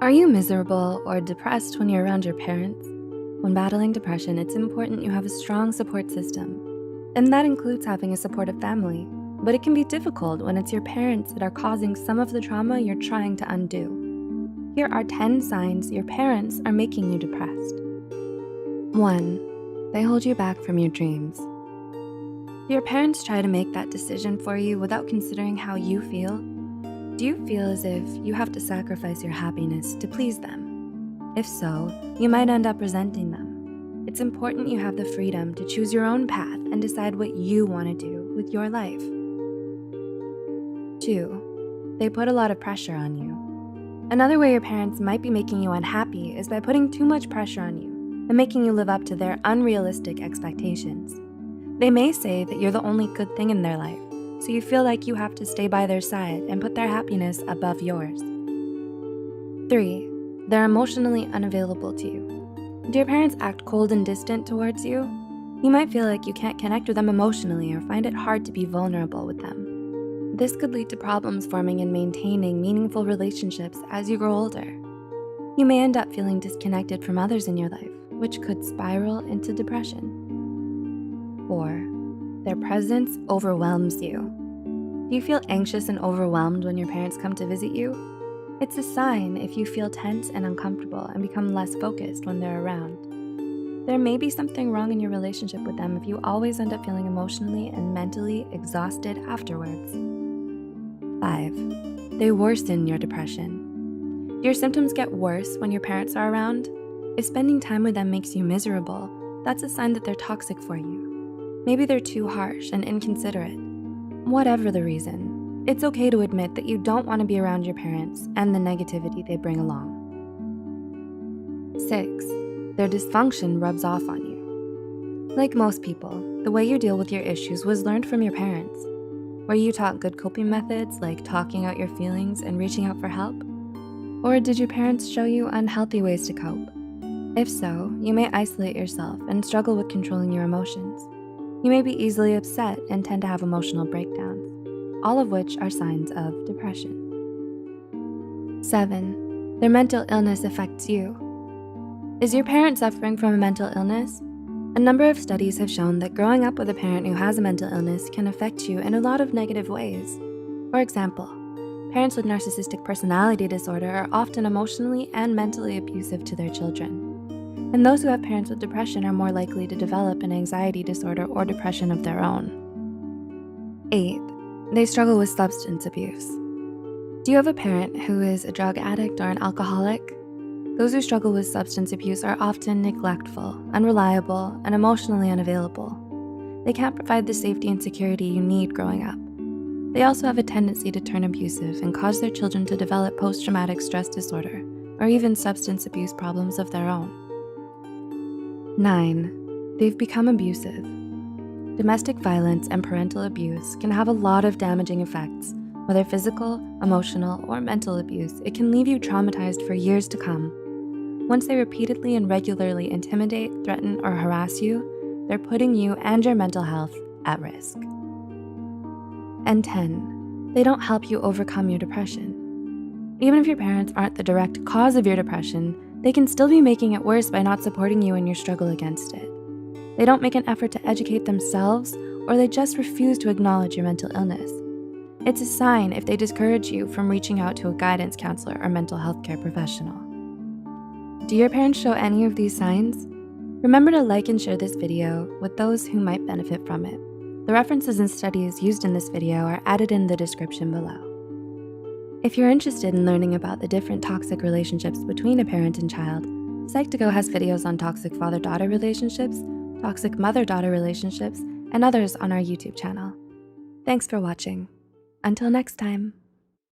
Are you miserable or depressed when you're around your parents? When battling depression, it's important you have a strong support system. And that includes having a supportive family. But it can be difficult when it's your parents that are causing some of the trauma you're trying to undo. Here are 10 signs your parents are making you depressed. 1. They hold you back from your dreams. Do your parents try to make that decision for you without considering how you feel? Do you feel as if you have to sacrifice your happiness to please them? If so, you might end up resenting them. It's important you have the freedom to choose your own path and decide what you want to do with your life. 2. They put a lot of pressure on you. Another way your parents might be making you unhappy is by putting too much pressure on you and making you live up to their unrealistic expectations. They may say that you're the only good thing in their life, so you feel like you have to stay by their side and put their happiness above yours. 3. They're emotionally unavailable to you. Do your parents act cold and distant towards you? You might feel like you can't connect with them emotionally or find it hard to be vulnerable with them. This could lead to problems forming and maintaining meaningful relationships as you grow older. You may end up feeling disconnected from others in your life, which could spiral into depression. 4. Their presence overwhelms you. Do you feel anxious and overwhelmed when your parents come to visit you? It's a sign if you feel tense and uncomfortable and become less focused when they're around. There may be something wrong in your relationship with them if you always end up feeling emotionally and mentally exhausted afterwards. 5. They worsen your depression. Do your symptoms get worse when your parents are around? If spending time with them makes you miserable, that's a sign that they're toxic for you. Maybe they're too harsh and inconsiderate. Whatever the reason, it's okay to admit that you don't want to be around your parents and the negativity they bring along. 6. Their dysfunction rubs off on you. Like most people, the way you deal with your issues was learned from your parents. Were you taught good coping methods like talking out your feelings and reaching out for help? Or did your parents show you unhealthy ways to cope? If so, you may isolate yourself and struggle with controlling your emotions. You may be easily upset and tend to have emotional breakdowns, all of which are signs of depression. 7. Their mental illness affects you. Is your parent suffering from a mental illness? A number of studies have shown that growing up with a parent who has a mental illness can affect you in a lot of negative ways. For example, parents with narcissistic personality disorder are often emotionally and mentally abusive to their children. And those who have parents with depression are more likely to develop an anxiety disorder or depression of their own. 8. They struggle with substance abuse. Do you have a parent who is a drug addict or an alcoholic? Those who struggle with substance abuse are often neglectful, unreliable, and emotionally unavailable. They can't provide the safety and security you need growing up. They also have a tendency to turn abusive and cause their children to develop post-traumatic stress disorder or even substance abuse problems of their own. 9. They've become abusive. Domestic violence and parental abuse can have a lot of damaging effects. Whether physical, emotional, or mental abuse, it can leave you traumatized for years to come. Once they repeatedly and regularly intimidate, threaten, or harass you, they're putting you and your mental health at risk. And 10. They don't help you overcome your depression. Even if your parents aren't the direct cause of your depression, they can still be making it worse by not supporting you in your struggle against it. They don't make an effort to educate themselves, or they just refuse to acknowledge your mental illness. It's a sign if they discourage you from reaching out to a guidance counselor or mental health care professional. Do your parents show any of these signs? Remember to like and share this video with those who might benefit from it. The references and studies used in this video are added in the description below. If you're interested in learning about the different toxic relationships between a parent and child, Psych2Go has videos on toxic father-daughter relationships, toxic mother-daughter relationships, and others on our YouTube channel. Thanks for watching. Until next time.